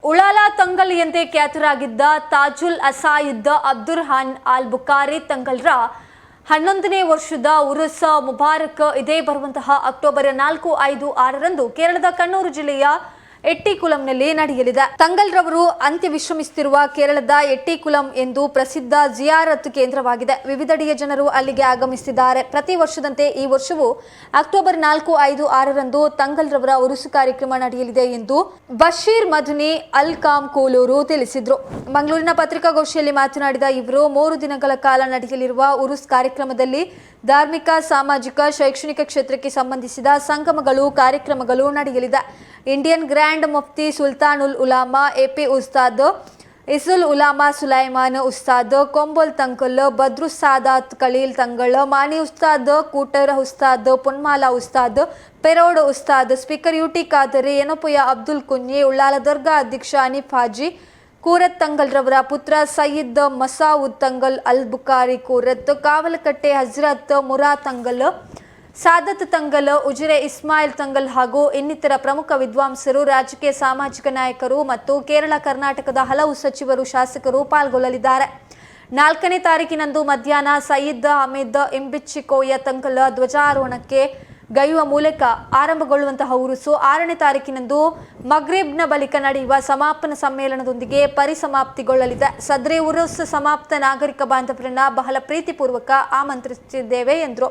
ಉಳಾಲ ತಂಗಲಿಯಂತೆ ಖ್ಯಾತರಾಗಿದ್ದ ತಾಜುಲ್ ಅಸಾಯಿದ್ ಅಬ್ದುರ್ಹಾನ್ ಅಲ್ ಬುಖಾರಿ ತಂಗಲ್ರ 11ನೇ ವರ್ಷದ ಉರುಸ್ ಮುಬಾರಕ್ ಇದೇ ಬರುವಂತಹ ಅಕ್ಟೋಬರ್ 4, 5, 6ರಂದು ಕೇರಳದ ಕಣ್ಣೂರು ಜಿಲ್ಲೆಯ ಎಟ್ಟಿಕುಲಂನಲ್ಲಿ ನಡೆಯಲಿದೆ. ತಂಗಲ್ರವರು ಅಂತ್ಯ ವಿಶ್ರಮಿಸುತ್ತಿರುವ ಕೇರಳದ ಎಟ್ಟಿಕುಲಂ ಎಂದು ಪ್ರಸಿದ್ಧ ಜಿಯಾರತ್ ಕೇಂದ್ರವಾಗಿದೆ. ವಿವಿಧೆಡೆಯ ಜನರು ಅಲ್ಲಿಗೆ ಆಗಮಿಸಿದ್ದಾರೆ. ಪ್ರತಿ ವರ್ಷದಂತೆ ಈ ವರ್ಷವೂ ಅಕ್ಟೋಬರ್ 4, 5, 6ರಂದು ತಂಗಲ್ರವರ ಉರುಸು ಕಾರ್ಯಕ್ರಮ ನಡೆಯಲಿದೆ ಎಂದು ಬಶೀರ್ ಮದನಿ ಅಲ್ ಕಾಮ್ ಕೂಲೂರು ತಿಳಿಸಿದ್ರು. ಮಂಗಳೂರಿನ ಪತ್ರಿಕಾಗೋಷ್ಠಿಯಲ್ಲಿ ಮಾತನಾಡಿದ ಇವರು 3 ದಿನಗಳ ಕಾಲ ನಡೆಯಲಿರುವ ಉರುಸ್ ಕಾರ್ಯಕ್ರಮದಲ್ಲಿ ಧಾರ್ಮಿಕ, ಸಾಮಾಜಿಕ, ಶೈಕ್ಷಣಿಕ ಕ್ಷೇತ್ರಕ್ಕೆ ಸಂಬಂಧಿಸಿದ ಸಂಗಮಗಳು, ಕಾರ್ಯಕ್ರಮಗಳು ನಡೆಯಲಿದೆ. ಇಂಡಿಯನ್ ಗ್ರ್ಯಾಂಡ್ ಮುಫ್ತಿ ಸುಲ್ತಾನುಲ್ ಉಲಾಮಾ ಎಪಿ ಉಸ್ತಾದ್ ಇಸುಲ್ ಉಲಾಮಾ ಸುಲೈಮಾನ್ ಉಸ್ತಾದ್ ಕೊಂಬೋಲ್ ತಂಕಲ್ ಬದ್ರು ಸಾದಾತ್ ಖಲೀಲ್ ತಂಗಳ್ ಮಾನಿ ಉಸ್ತಾದ್ ಕೂಟರ್ ಉಸ್ತಾದ್ ಪೊನ್ಮಾಲಾ ಉಸ್ತಾದ್ ಪೆರೋಡ್ ಉಸ್ತಾದ್ ಸ್ಪೀಕರ್ ಯುಟಿ ಖಾದರಿ ಯನಪುಯ ಅಬ್ದುಲ್ ಕುಂಜಿ ಉಳ್ಳಾಲ ದರ್ಗಾ ಅಧ್ಯಕ್ಷ ಅನೀಫ್ ಹಾಜಿ ಕೂರತ್ ತಂಗಲ್ರವರ ಪುತ್ರ ಸಯ್ಯದ್ ಮಸಾವುದ್ ತಂಗಲ್ ಅಲ್ ಬುಖಾರಿ ಕೂರತ್ ಕಾವಲಕಟ್ಟೆ ಹಜರತ್ ಮುರಾ ತಂಗಲ್ ಸಾದತ್ ತಂಗಲ್ ಉಜಿರೆ ಇಸ್ಮಾಯಿಲ್ ತಂಗಲ್ ಹಾಗೂ ಇನ್ನಿತರ ಪ್ರಮುಖ ವಿದ್ವಾಂಸರು, ರಾಜಕೀಯ ಸಾಮಾಜಿಕ ನಾಯಕರು ಮತ್ತು ಕೇರಳ ಕರ್ನಾಟಕದ ಹಲವು ಸಚಿವರು, ಶಾಸಕರು ಪಾಲ್ಗೊಳ್ಳಲಿದ್ದಾರೆ. 4ನೇ ತಾರೀಕಿನಂದು ಮಧ್ಯಾಹ್ನ ಸಯ್ಯದ್ ಹಮೀದ್ ಇಂಬಿಚ್ಚಿಕೋಯ ತಂಗಲ್ ಧ್ವಜಾರೋಹಣಕ್ಕೆ ಗೈಯುವ ಮೂಲಕ ಆರಂಭಗೊಳ್ಳುವಂತಹ ಉರುಸು 6ನೇ ತಾರೀಕಿನಂದು ಮಗ್ರಿಬ್ನ ಬಳಿಕ ನಡೆಯುವ ಸಮಾಪನ ಸಮ್ಮೇಳನದೊಂದಿಗೆ ಪರಿಸಮಾಪ್ತಿಗೊಳ್ಳಲಿದೆ. ಸದ್ರಿ ಉರುಸ್ ಸಮಾಪ್ತ ನಾಗರಿಕ ಬಾಂಧವರನ್ನ ಬಹಳ ಪ್ರೀತಿಪೂರ್ವಕ ಆಮಂತ್ರಿಸುತ್ತಿದ್ದೇವೆ ಎಂದರು.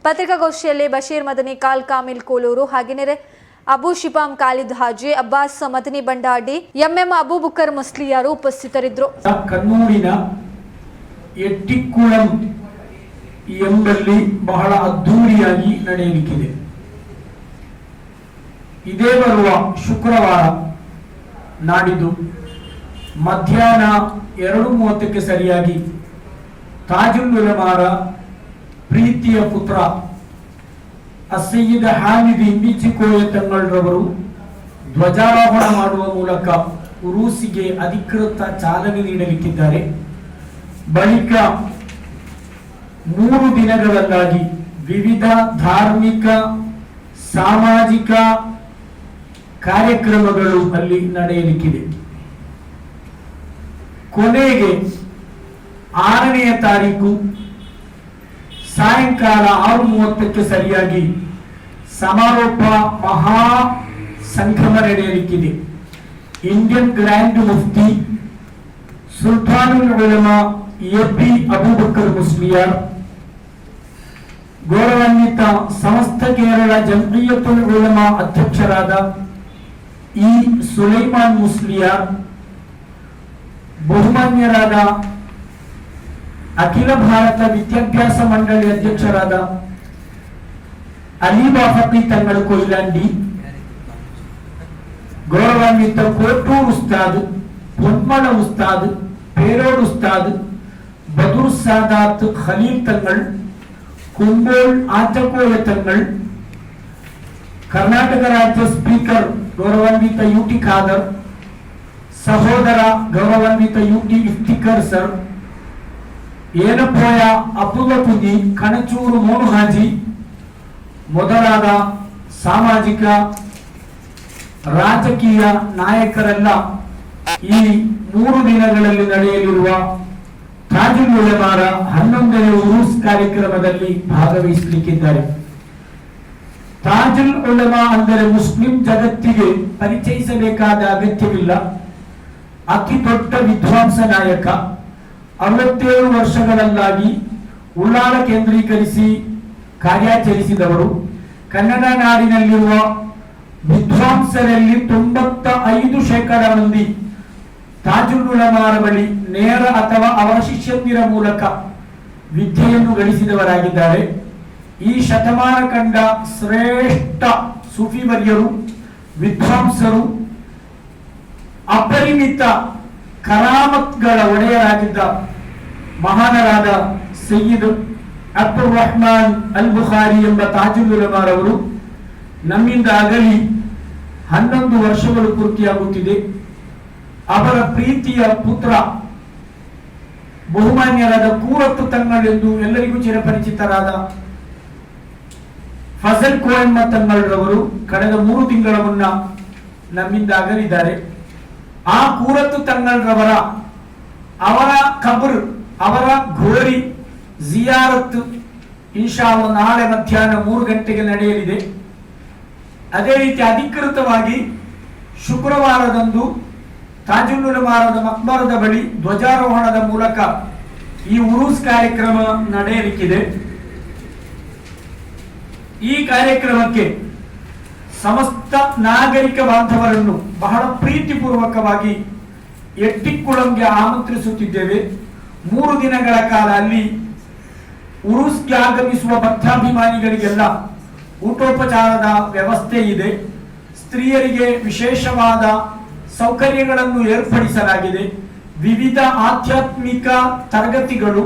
ಪತ್ರಿಕಾಗೋಷ್ಠಿಯಲ್ಲಿ ಬಶೀರ್ ಮದನಿ ಕಾಲ್ ಕಾಮಿಲ್ ಕೂಲೂರು, ಹಾಗೆಯೇ ಅಬು ಶಿಬಾಮ್ ಖಾಲಿದ್ ಹಾಜಿ, ಅಬ್ಬಾಸ್ ಮದನಿ ಬಂಡಾಡಿ, ಎಂಎಂ ಅಬೂಬಕರ್ ಮುಸ್ಲಿಯಾರು ಉಪಸ್ಥಿತರಿದ್ದರು. ಕಣ್ಣೂರಿನ ಎಟ್ಟಿಕುಳಂ ಎಂಬಲ್ಲಿ ಬಹಳ ಅದ್ದೂರಿಯಾಗಿ ನಡೆಯಲಿಕ್ಕಿದೆ. ಇದೇ ಬರುವ ಶುಕ್ರವಾರ ನಾಡಿದ್ದು ಮಧ್ಯಾಹ್ನ 2:30ಕ್ಕೆ ಸರಿಯಾಗಿ ತಾಜುಲ್ ಉಲಮಾರ ಪ್ರೀತಿಯ ಪುತ್ರ ಅಸಯ್ಯದ್ ಹಾಮಿದ್ ಇಂಬಿಚಿಕೋಯ ತಂಗಳ್ರವರು ಧ್ವಜಾರೋಹಣ ಮಾಡುವ ಮೂಲಕ ಉರೂಸಿಗೆ ಅಧಿಕೃತ ಚಾಲನೆ ನೀಡಲಿಕ್ಕಿದ್ದಾರೆ. ಬಳಿಕ 3 ದಿನಗಳಲ್ಲಾಗಿ ವಿವಿಧ ಧಾರ್ಮಿಕ, ಸಾಮಾಜಿಕ ಕಾರ್ಯಕ್ರಮಗಳು ಅಲ್ಲಿ ನಡೆಯಲಿಕ್ಕಿದೆ. ಕೊನೆಗೆ 6ನೇ ತಾರೀಕು ಸಾಯಂಕಾಲ 6:30ಕ್ಕೆ ಸರಿಯಾಗಿ ಸಮಾರೋಪ ಮಹಾ ಸಂಗಮ ನಡೆಯಲಿಕ್ಕಿದೆ. ಇಂಡಿಯನ್ ಗ್ರ್ಯಾಂಡ್ ಮುಫ್ತಿ ಸುಲ್ತಾನುಲ್ ಉಲಮಾ ಎಪಿ ಅಬೂಬಕರ್ ಮುಸ್ಲಿಯಾರ್, ಗೌರವಾನ್ವಿತ ಸಮಸ್ತ ಕೇರಳ ಜಮ್ಇಯ್ಯತುಲ್ ಉಲಮಾ ಅಧ್ಯಕ್ಷರಾದ ಇ ಸುಲೈಮಾನ್ ಮುಸ್ಲಿಯಾರ್, ಬಹುಮಾನ್ಯರಾದ ಅಖಿಲ ಭಾರತ ವಿದ್ಯಾಭ್ಯಾಸ ಮಂಡಳಿ ಅಧ್ಯಕ್ಷರಾದ ಅಲಿಬಾಫಿ ತಂಗಳು ಕೊಯ್ಲಾಂಡಿ, ಗೌರವಾನ್ವಿತ ಕೋಟೂರ್ ಉಸ್ತಾದ್, ಪೊನ್ಮಳ ಉಸ್ತಾದ್, ಪೇರೋಡ್ ಉಸ್ತಾದ್, ಬದುರ್ ಸಾದಾತ್ ಖಲೀಲ್ ತಂಗಳ್, ಕುಂಬೋಳ್ ಆಚಕೋಯ ತಂಗಳ್, ಕರ್ನಾಟಕ ರಾಜ್ಯ ಸ್ಪೀಕರ್ ಗೌರವಾನ್ವಿತ ಯುಟಿ ಖಾದರ್, ಸಹೋದರ ಗೌರವಾನ್ವಿತ ಯುಟಿ ಇಫ್ತಿಕರ್ ಸರ್, ಏನಪೋಯ ಅಬ್ದುಲ್ಲಾ ಕುಂಜಿ, ಕಣಚೂರು ಮೋನು ಹಾಜಿ ಮೊದಲಾದ ಸಾಮಾಜಿಕ, ರಾಜಕೀಯ ನಾಯಕರೆಲ್ಲ ಈ 3 ದಿನಗಳಲ್ಲಿ ನಡೆಯಲಿರುವ ತಾಜುಲ್ ಉಲಮಾರ 11ನೇ ಉರೂಸ್ ಕಾರ್ಯಕ್ರಮದಲ್ಲಿ ಭಾಗವಹಿಸಲಿಕ್ಕಿದ್ದಾರೆ. ತಾಜುಲ್ ಉಲಮಾ ಅಂದರೆ ಮುಸ್ಲಿಂ ಜಗತ್ತಿಗೆ ಪರಿಚಯಿಸಬೇಕಾದ ಅಗತ್ಯವಿಲ್ಲ. ಅತಿ ದೊಡ್ಡ ವಿದ್ವಾಂಸ ನಾಯಕ. 67 ವರ್ಷಗಳಲ್ಲಾಗಿ ಉಳ್ಳಾಲ ಕೇಂದ್ರೀಕರಿಸಿ ಕಾರ್ಯಾಚರಿಸಿದವರು. ಕನ್ನಡ ನಾಡಿನಲ್ಲಿರುವ ವಿದ್ವಾಂಸರಲ್ಲಿ 95% ಮಂದಿ ತಾಜುಲ್ ಉಲಮಾರ ಬಳಿ ನೇರ ಅಥವಾ ಅವರ ಶಿಷ್ಯಂದಿರ ಮೂಲಕ ವಿದ್ಯೆಯನ್ನು ಗಳಿಸಿದವರಾಗಿದ್ದಾರೆ. ಈ ಶತಮಾನ ಕಂಡ ಶ್ರೇಷ್ಠ ಸೂಫಿವರ್ಯರು, ವಿದ್ವಾಂಸರು, ಅಪರಿಮಿತ ಕರಾಮತ್ಗಳ ಒಡೆಯರಾಗಿದ್ದ ಮಹಾನರಾದ ಸಯ್ಯದ್ ಅಬ್ದುರ್ ರಹಮಾನ್ ಅಲ್ ಬುಖಾರಿ ಎಂಬ ತಾಜುಲ್ ಉಲಮಾರವರು ನಮ್ಮಿಂದ ಅಗಲಿ 11 ವರ್ಷಗಳು ಪೂರ್ತಿಯಾಗುತ್ತಿದೆ. ಅವರ ಪ್ರೀತಿಯ ಪುತ್ರ ಬಹುಮಾನ್ಯರಾದ ಕೂರತ್ತು ತಂಗಳೆಂದು ಎಲ್ಲರಿಗೂ ಚಿರಪರಿಚಿತರಾದ ಫಜಲ್ ಕೋಯಮ್ಮ ತಂಗಳ್ರವರು ಕಳೆದ 3 ತಿಂಗಳ ಮುನ್ನ ನಮ್ಮಿಂದ ಅಗಲಿದ್ದಾರೆ. ಕೂರತ್ತು ತಂಗಳ್ರವರ ಅವರ ಕಬರ್ ಅವರ ಘೋರಿ ಜಿಯಾರತ್ ಇನ್ಶಾ ಅಲ್ಲಾಹ್ ನಾಳೆ ಮಧ್ಯಾಹ್ನ 3 ಗಂಟೆಗೆ ನಡೆಯಲಿದೆ. ಅದೇ ರೀತಿ ಅಧಿಕೃತವಾಗಿ ಶುಕ್ರವಾರದಂದು ತಾಜುಲ್ ಉಲಮಾದ ಮಕ್ಬರದ ಬಳಿ ಧ್ವಜಾರೋಹಣದ ಮೂಲಕ ಈ ಉರೂಸ್ ಕಾರ್ಯಕ್ರಮ ನಡೆಯಲಿಕ್ಕಿದೆ. ಈ ಕಾರ್ಯಕ್ರಮಕ್ಕೆ ಸಮಸ್ತ ನಾಗರಿಕ ಬಾಂಧವರನ್ನು ಬಹಳ ಪ್ರೀತಿಪೂರ್ವಕವಾಗಿ ಎಟ್ಟಿಕ್ಕುಳಂಗೆ ಆಮಂತ್ರಿಸುತ್ತಿದ್ದೇವೆ. 3 ದಿನಗಳ ಕಾಲ ಅಲ್ಲಿ ಉರುಸ್ಗೆ ಆಗಮಿಸುವ ಭಕ್ತಾಭಿಮಾನಿಗಳಿಗೆಲ್ಲ ಊಟೋಪಚಾರದ ವ್ಯವಸ್ಥೆ ಇದೆ. ಸ್ತ್ರೀಯರಿಗೆ ವಿಶೇಷವಾದ ಸೌಕರ್ಯಗಳನ್ನು ಏರ್ಪಡಿಸಲಾಗಿದೆ. ವಿವಿಧ ಆಧ್ಯಾತ್ಮಿಕ ತರಗತಿಗಳು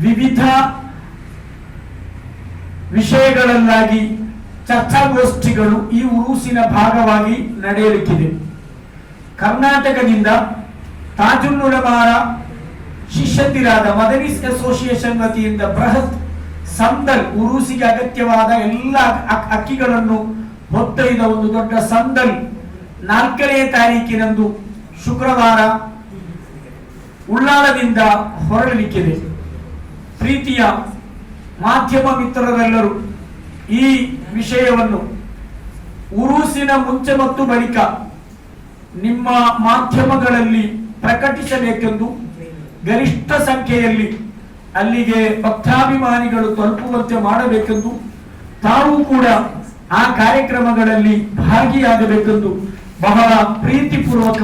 ವಿವಿಧ ವಿಷಯಗಳಲ್ಲಾಗಿ ಚರ್ಚಾಗೋಷ್ಠಿಗಳು ಈ ಉರೂಸಿನ ಭಾಗವಾಗಿ ನಡೆಯಲಿಕ್ಕಿದೆ. ಕರ್ನಾಟಕದಿಂದ ತಾಜುಲ್ ಉಲಮಾರ ಶಿಷ್ಯಂದಿರಾದ ಮದನೀಸ್ ಅಸೋಸಿಯೇಷನ್ ವತಿಯಿಂದ ಬೃಹತ್ ಸಂದಲ್ ಉರೂಸಿಗೆ ಅಗತ್ಯವಾದ ಎಲ್ಲ ಅಕ್ಕಿಗಳನ್ನು ಹೊತ್ತೊಯ್ದ ಒಂದು ದೊಡ್ಡ ಸಂದಲ್ 4ನೇ ತಾರೀಕಿನಂದು ಶುಕ್ರವಾರ ಉಳ್ಳಾಳದಿಂದ ಹೊರಡಲಿಕ್ಕಿದೆ. ಪ್ರೀತಿಯ ಮಾಧ್ಯಮ ಮಿತ್ರರೆಲ್ಲರೂ ಈ ವಿಷಯವನ್ನು ಉರೂಸಿನ ಮುಂಚೆ ಮತ್ತು ಬಳಿಕ ನಿಮ್ಮ ಮಾಧ್ಯಮಗಳಲ್ಲಿ ಪ್ರಕಟಿಸಬೇಕೆಂದು ಗರಿಷ್ಠ ಸಂಖ್ಯೆಯಲ್ಲಿ ಅಲ್ಲಿಗೆ ಭಕ್ತಾಭಿಮಾನಿಗಳು ತಲುಪುವಂತೆ ಮಾಡಬೇಕೆಂದು ತಾವು ಕೂಡ ಆ ಕಾರ್ಯಕ್ರಮಗಳಲ್ಲಿ ಭಾಗಿಯಾಗಬೇಕೆಂದು ಬಹಳ ಪ್ರೀತಿಪೂರ್ವಕ